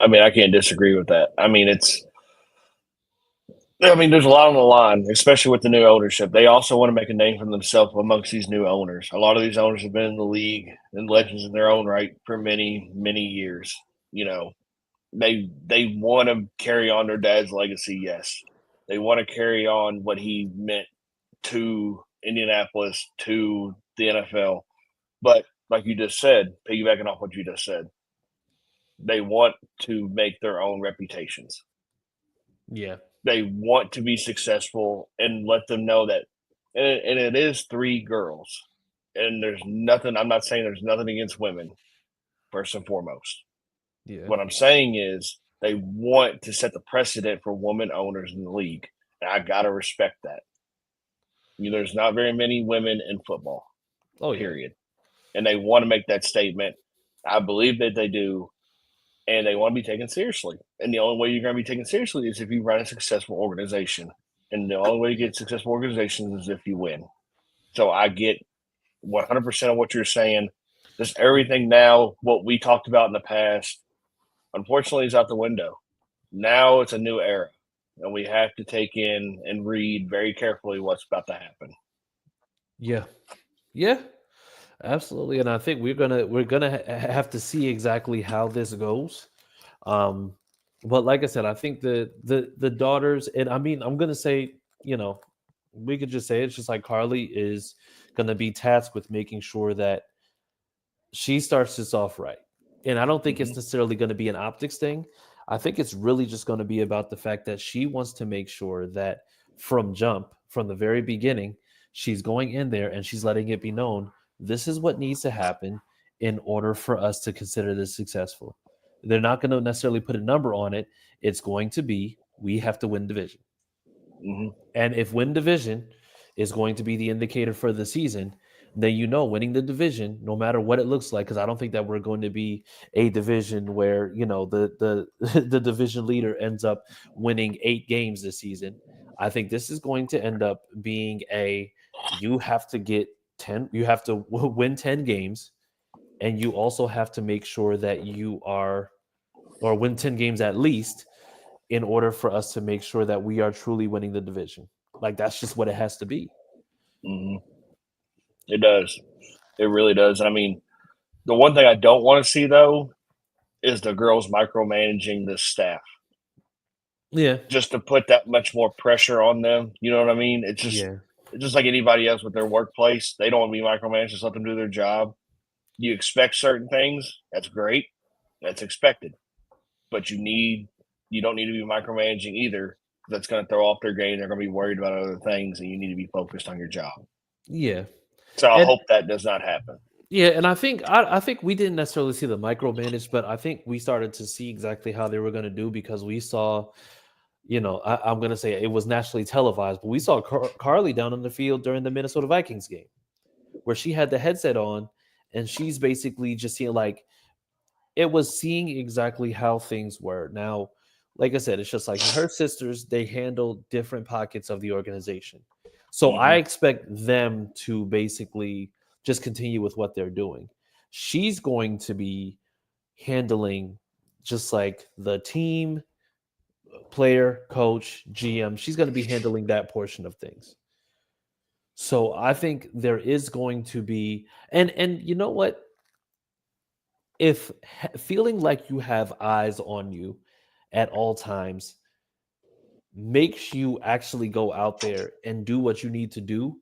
I mean, I can't disagree with that. I mean, there's a lot on the line, especially with the new ownership. They also want to make a name for themselves amongst these new owners. A lot of these owners have been in the league and legends in their own right for many, many years. They want to carry on their dad's legacy, yes. They want to carry on what he meant to Indianapolis, to the NFL. But like you just said, piggybacking off what you just said, They want to make their own reputations. Yeah. They want to be successful and let them know that. And it is 3 girls. And there's nothing, I'm not saying there's nothing against women, first and foremost. Yeah. What I'm saying is they want to set the precedent for women owners in the league. And I got to respect that. There's not very many women in football, period. And they want to make that statement. I believe that they do. And they want to be taken seriously. And the only way you're going to be taken seriously is if you run a successful organization. And the only way you get successful organizations is if you win. So I get 100% of what you're saying. Just everything now, what we talked about in the past, unfortunately, is out the window. Now it's a new era. And we have to take in and read very carefully what's about to happen. Yeah. Yeah. Absolutely. And I think we're gonna have to see exactly how this goes. Um, but like I said, I think the daughters, and I mean, I'm gonna say, we could just say it's just like Carly is gonna be tasked with making sure that she starts this off right. And I don't think it's necessarily going to be an optics thing. I think it's really just going to be about the fact that she wants to make sure that from the very beginning, she's going in there and she's letting it be known this is what needs to happen in order for us to consider this successful. They're not going to necessarily put a number on it. It's going to be we have to win division. And if win division is going to be the indicator for the season, then winning the division, no matter what it looks like, because I don't think that we're going to be a division where the the division leader ends up winning 8 games this season. I think this is going to end up being you have to get 10, you have to win 10 games, and you also have to make sure that or win 10 games at least in order for us to make sure that we are truly winning the division. Like that's just what it has to be. It does. It really does. I mean, the one thing I don't want to see though is the girls micromanaging the staff. Yeah. Just to put that much more pressure on them. You know what I mean? It's just like anybody else with their workplace. They don't want to be micromanaged. Just let them do their job. You expect certain things. That's great. That's expected. But you don't need to be micromanaging either. That's going to throw off their game. They're going to be worried about other things, and you need to be focused on your job. Yeah. So I hope that does not happen. Yeah, and I think we didn't necessarily see the micromanage, but I think we started to see exactly how they were going to do because we saw, I'm going to say it was nationally televised, but we saw Carly down on the field during the Minnesota Vikings game where she had the headset on and she's basically just seeing it was seeing exactly how things were. Now, like I said, it's just like her sisters, they handle different pockets of the organization. So I expect them to basically just continue with what they're doing. She's going to be handling just like the team, player, coach, GM. She's going to be handling that portion of things. So I think there is going to be, and you know what? If feeling like you have eyes on you at all times makes you actually go out there and do what you need to do,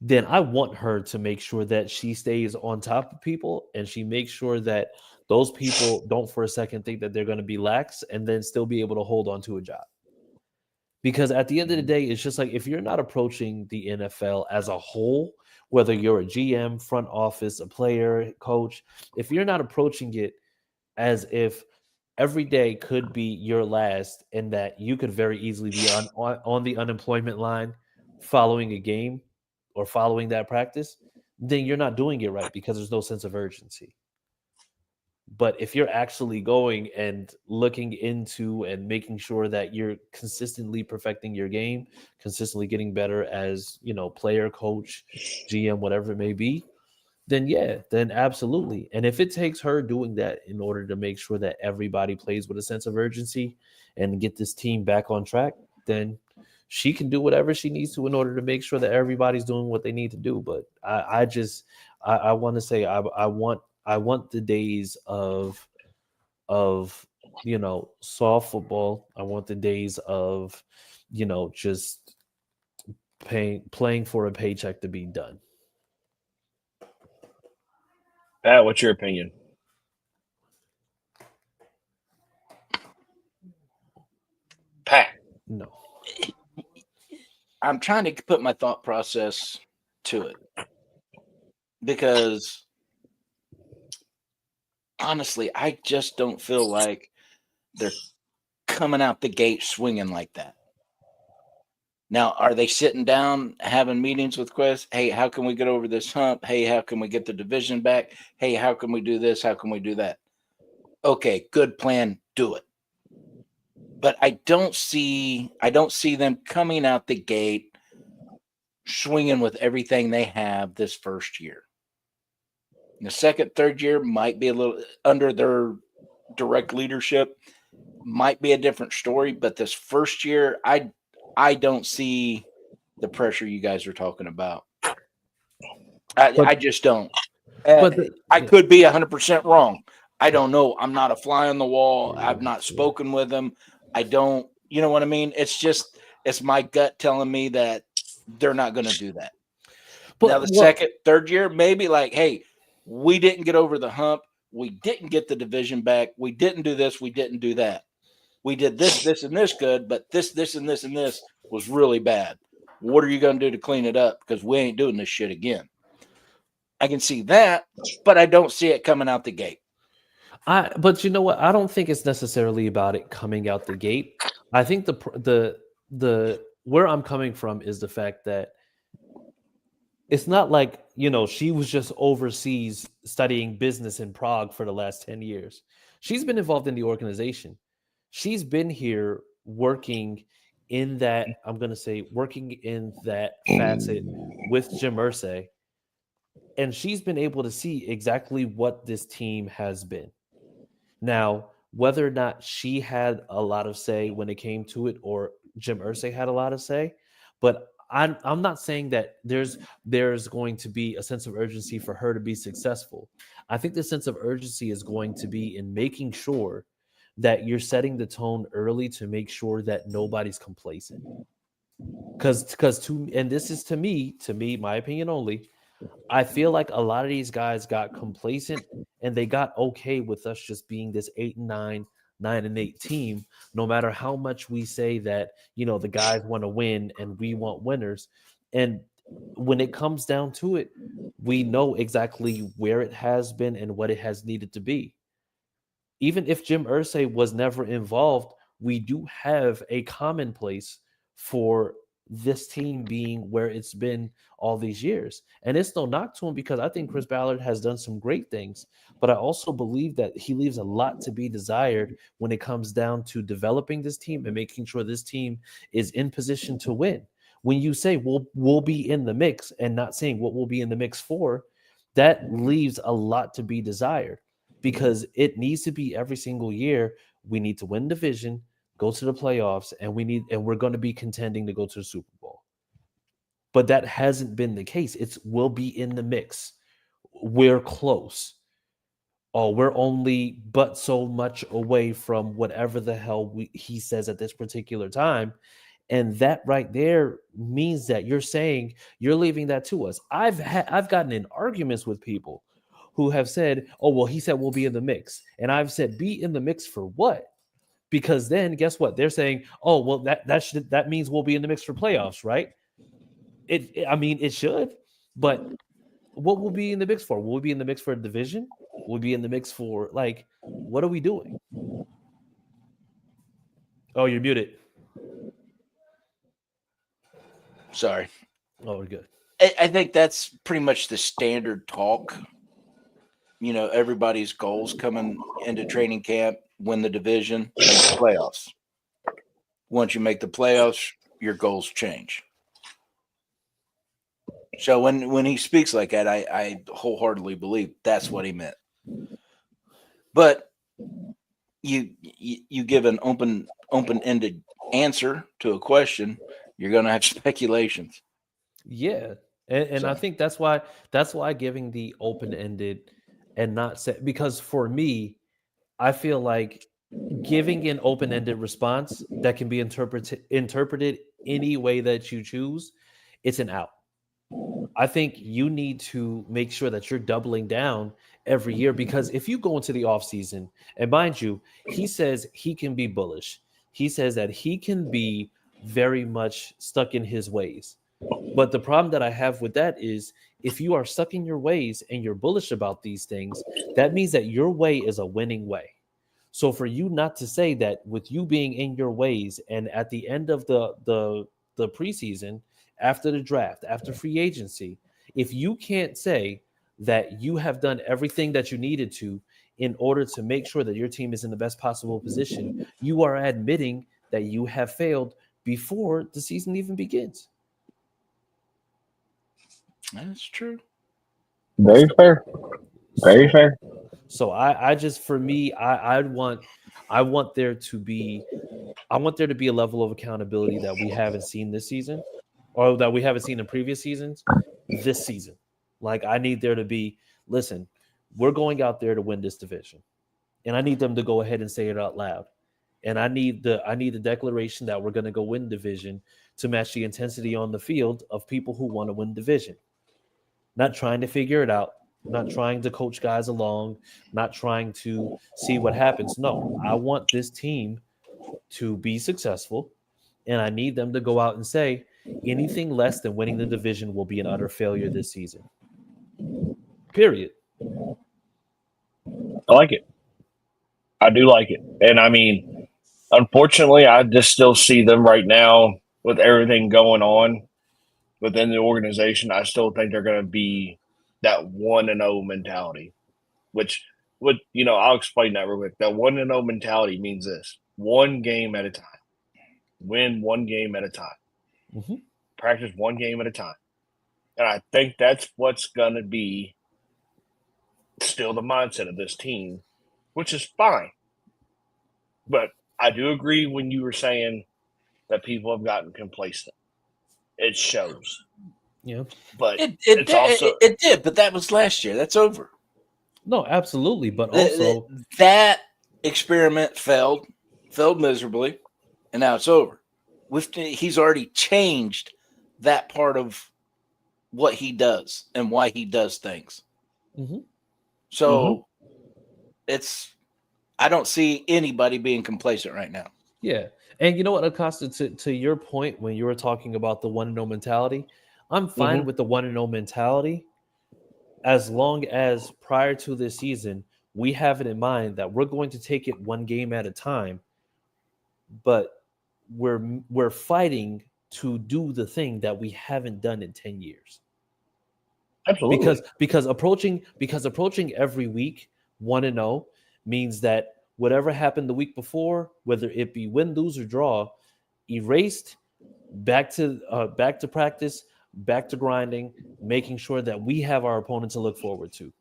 then I want her to make sure that she stays on top of people and she makes sure that those people don't for a second think that they're going to be lax and then still be able to hold on to a job. Because at the end of the day, it's just like if you're not approaching the NFL as a whole, whether you're a GM, front office, a player, coach, if you're not approaching it as if every day could be your last and that you could very easily be on the unemployment line following a game or following that practice, then you're not doing it right because there's no sense of urgency. But if you're actually going and looking into and making sure that you're consistently perfecting your game, consistently getting better as, player, coach, GM, whatever it may be, then absolutely. And if it takes her doing that in order to make sure that everybody plays with a sense of urgency and get this team back on track, then she can do whatever she needs to in order to make sure that everybody's doing what they need to do. But I want to say I want the days of soft football. I want the days of just playing for a paycheck to be done. Pat, what's your opinion? Pat. No. I'm trying to put my thought process to it because honestly, I just don't feel like they're coming out the gate swinging like that. Now, are they sitting down having meetings with Quest? Hey, how can we get over this hump? Hey, how can we get the division back? Hey, how can we do this? How can we do that? Okay, good plan. Do it. But I don't see them coming out the gate swinging with everything they have this first year. The second, third year might be a little under their direct leadership, might be a different story. But this first year, I don't see the pressure you guys are talking about. I just don't. I could be 100% wrong. I don't know. I'm not a fly on the wall. I've not spoken with them. I don't, you know what I mean? It's my gut telling me that they're not going to do that. But now the second, third year, maybe like, hey, we didn't get over the hump. We didn't get the division back. We didn't do this. We didn't do that. We did this, and this good, but this, and this, and this was really bad. What are you going to do to clean it up? Because we ain't doing this shit again. I can see that, but I don't see it coming out the gate. But you know what? I don't think it's necessarily about it coming out the gate. I think the where I'm coming from is the fact that it's not like, she was just overseas studying business in Prague for the last 10 years. She's been involved in the organization. She's been here working in that, working in that facet with Jim Irsay. And she's been able to see exactly what this team has been. Now, whether or not she had a lot of say when it came to it, or Jim Irsay had a lot of say, but I'm not saying that there's going to be a sense of urgency for her to be successful. I think the sense of urgency is going to be in making sure that you're setting the tone early to make sure that nobody's complacent. Because this is to me, my opinion only, I feel like a lot of these guys got complacent and they got okay with us just being this 8-9, 9-8 team, no matter how much we say that, the guys want to win and we want winners. And when it comes down to it, we know exactly where it has been and what it has needed to be. Even if Jim Irsay was never involved, we do have a commonplace for this team being where it's been all these years. And it's no knock to him, because I think Chris Ballard has done some great things, but I also believe that he leaves a lot to be desired when it comes down to developing this team and making sure this team is in position to win. When you say we'll be in the mix and not saying what we'll be in the mix for, that leaves a lot to be desired, because it needs to be every single year. We need to win division, go to the playoffs, and we're going to be contending to go to the Super Bowl. But that hasn't been the case. We'll be in the mix. We're close. Oh, we're only but so much away from whatever the hell he says at this particular time. And that right there means that you're saying you're leaving that to us. I've gotten in arguments with people who have said, oh, well, he said we'll be in the mix. And I've said, be in the mix for what? Because then guess what? They're saying, oh, well, that means we'll be in the mix for playoffs, right? It should. But what will be in the mix for? Will we be in the mix for a division? Will we be in the mix for, what are we doing? Oh, you're muted. Sorry. Oh, we're good. I think that's pretty much the standard talk. Everybody's goals coming into training camp: win the division, make the playoffs. Once you make the playoffs, your goals change. So when he speaks like that, I wholeheartedly believe that's what he meant. But you give an open-ended answer to a question, you're going to have speculations. Yeah, and I think that's why giving the open-ended and not set, because for me, I feel like giving an open-ended response that can be interpreted any way that you choose, it's an out. I think you need to make sure that you're doubling down every year, because if you go into the offseason, and mind you, he says he can be bullish. he says that he can be very much stuck in his ways. But the problem that I have with that is if you are stuck in your ways and you're bullish about these things, that means that your way is a winning way. So for you not to say that with you being in your ways and at the end of the preseason, after the draft, after free agency, if you can't say that you have done everything that you needed to in order to make sure that your team is in the best possible position, you are admitting that you have failed before the season even begins. That's true. Very fair. Very fair. So I just, for me, I want there to be a level of accountability that we haven't seen this season, or that we haven't seen in previous seasons. This season, like I need there to be. Listen, we're going out there to win this division, and I need them to go ahead and say it out loud. And I need the declaration that we're going to go win division to match the intensity on the field of people who want to win division. Not trying to figure it out, not trying to coach guys along, not trying to see what happens. No, I want this team to be successful, and I need them to go out and say anything less than winning the division will be an utter failure this season. Period. I like it. I do like it. And I mean, unfortunately, I just still see them right now with everything going on within the organization. I still think they're going to be that 1-0 mentality, which would, I'll explain that real quick. That 1-0 mentality means this: one game at a time, win one game at a time, practice one game at a time. And I think that's what's going to be still the mindset of this team, which is fine. But I do agree when you were saying that people have gotten complacent. It shows. Yeah. But It did, but that was last year. That's over. No, absolutely. But also that experiment failed miserably, and now it's over. He's already changed that part of what he does and why he does things. So I don't see anybody being complacent right now. Yeah. And you know what, Acosta, to your point, when you were talking about the 1-0 mentality, I'm fine with the 1-0 mentality as long as prior to this season, we have it in mind that we're going to take it one game at a time, but we're fighting to do the thing that we haven't done in 10 years. Absolutely. Because approaching every week 1-0 means that whatever happened the week before, whether it be win, lose, or draw, erased, back to practice, back to grinding, making sure that we have our opponent to look forward to.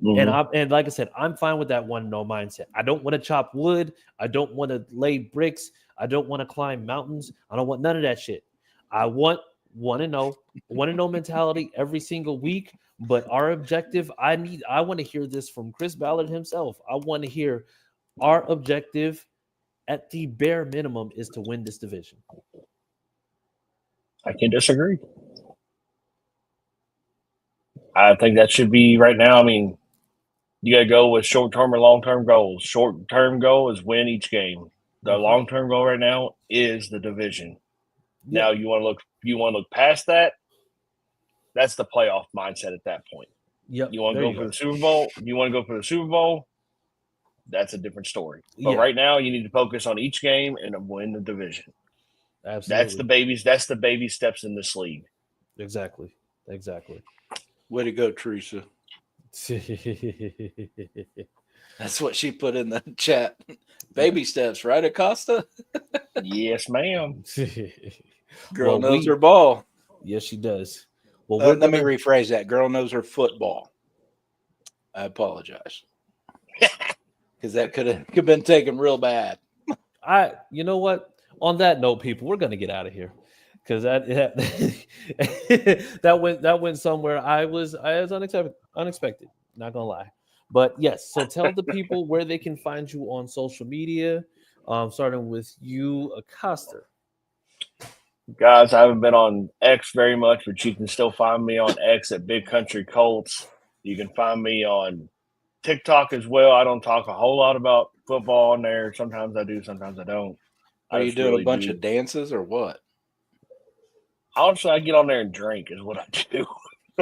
And like I said, I'm fine with that 1-0 mindset. I don't want to chop wood. I don't want to lay bricks. I don't want to climb mountains. I don't want none of that shit. I want 1-0 mentality every single week. But our objective, I want to hear this from Chris Ballard himself. I want to hear our objective at the bare minimum is to win this division. I can't disagree. I think that should be right now. I mean, you got to go with short-term or long-term goals. Short-term goal is win each game. The long-term goal right now is the division. Now you want to look past that. That's the playoff mindset at that point. Yep. You want to go for the Super Bowl? You want to go for the Super Bowl? That's a different story. But right now, you need to focus on each game and win the division. Absolutely. That's the baby steps in this league. Exactly. Way to go, Teresa. That's what she put in the chat. Baby steps, right, Acosta? Yes, ma'am. Girl knows her ball. Yes, she does. Well, let me rephrase that. Girl knows her football. I apologize. Because that could have been taken real bad. You know what? On that note, people, we're gonna get out of here because that went somewhere. I was unexpected. Not gonna lie, but yes. So tell the people where they can find you on social media. Starting with you, Acosta. Guys, I haven't been on X very much, but you can still find me on X at Big Country Colts. You can find me on TikTok as well. I don't talk a whole lot about football on there. Sometimes I do, sometimes I don't. Are you doing a bunch of dances or what? Honestly, I get on there and drink is what I do.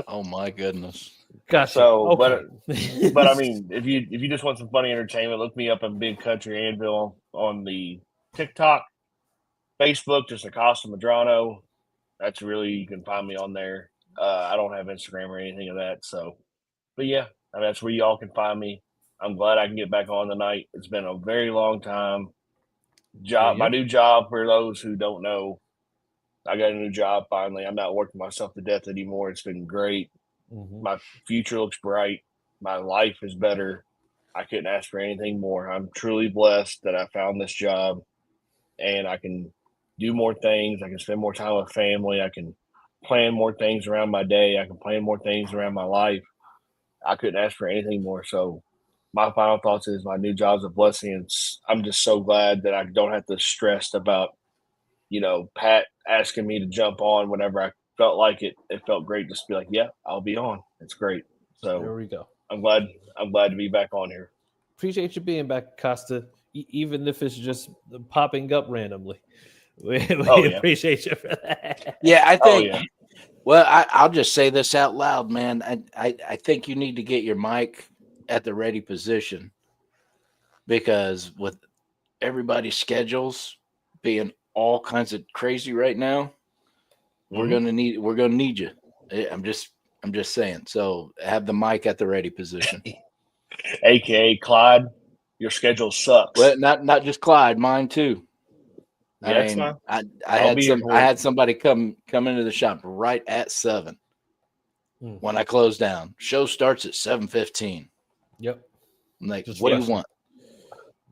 Oh my goodness. Gotcha. So, okay. but I mean, if you just want some funny entertainment, look me up in Big Country Anvil on the TikTok, Facebook, just Acosta Madrano. That's really, you can find me on there. I don't have Instagram or anything of that. So, but yeah, I mean, that's where y'all can find me. I'm glad I can get back on tonight. It's been a very long time. My new job, for those who don't know, I got a new job finally. I'm not working myself to death anymore. It's been great. Mhm. My future looks bright. My life is better. I couldn't ask for anything more. I'm truly blessed that I found this job, and I can do more things. I can spend more time with family. I can plan more things around my day. I can plan more things around my life. I couldn't ask for anything more. So my final thoughts is my new job's a blessing. And I'm just so glad that I don't have to stress about, Pat asking me to jump on whenever I felt like it. It felt great just to be like, yeah, I'll be on. It's great. So There we go. I'm glad to be back on here. Appreciate you being back, Costa, even if it's just popping up randomly. We appreciate you for that. Yeah, I think. yeah. Well, I'll just say this out loud, man. I think you need to get your mic at the ready position, because with everybody's schedules being all kinds of crazy right now, we're gonna need you. I'm just saying. So have the mic at the ready position. AKA Clyde, your schedule sucks. Well, not just Clyde, mine too. Yeah, I had somebody come into the shop right at 7 when I closed down. Show starts at 7:15. Yep. I'm like, what do you want?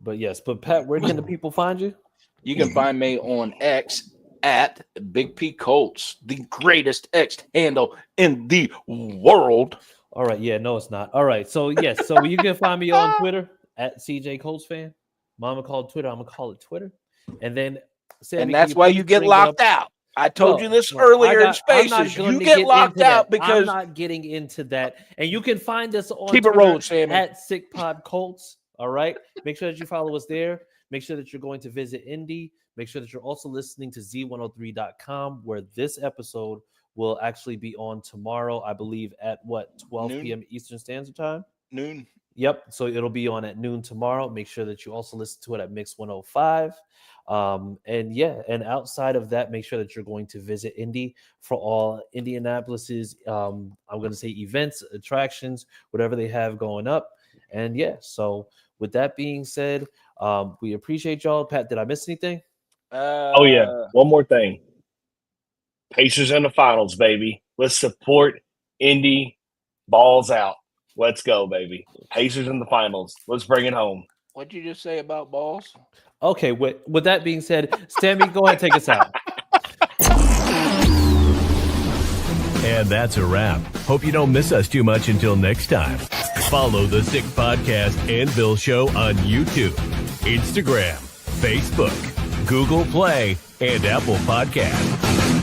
But Pat, where can the people find you? You can find me on X at Big P Colts, the greatest X handle in the world. All right. Yeah, no, it's not. All right. So yes, so you can find me on Twitter at CJ Colts fan. Mama called Twitter. I'm gonna call it Twitter. And then Sammy, and that's why you get locked out. I told you this earlier in Spaces. You get locked out because I'm not getting into that. And you can find us on Keep it rolling, Sammy. At Sick Pod Colts. All right. Make sure that you follow us there. Make sure that you're going to visit Indy. Make sure that you're also listening to Z103.com, where this episode will actually be on tomorrow, I believe, at 12 p.m. Eastern Standard Time? Noon. Yep. So it'll be on at noon tomorrow. Make sure that you also listen to it at Mix 105. And outside of that, make sure that you're going to visit Indy for all Indianapolis's, I'm going to say events, attractions, whatever they have going up. And so with that being said, we appreciate y'all. Pat, did I miss anything? One more thing. Pacers in the finals, baby. Let's support Indy. Balls out. Let's go, baby. Pacers in the finals. Let's bring it home. What'd you just say about balls? Okay, with that being said, Sammy, go ahead and take us out. And that's a wrap. Hope you don't miss us too much until next time. Follow the Sick Podcast and Bill Show on YouTube, Instagram, Facebook, Google Play, and Apple Podcasts.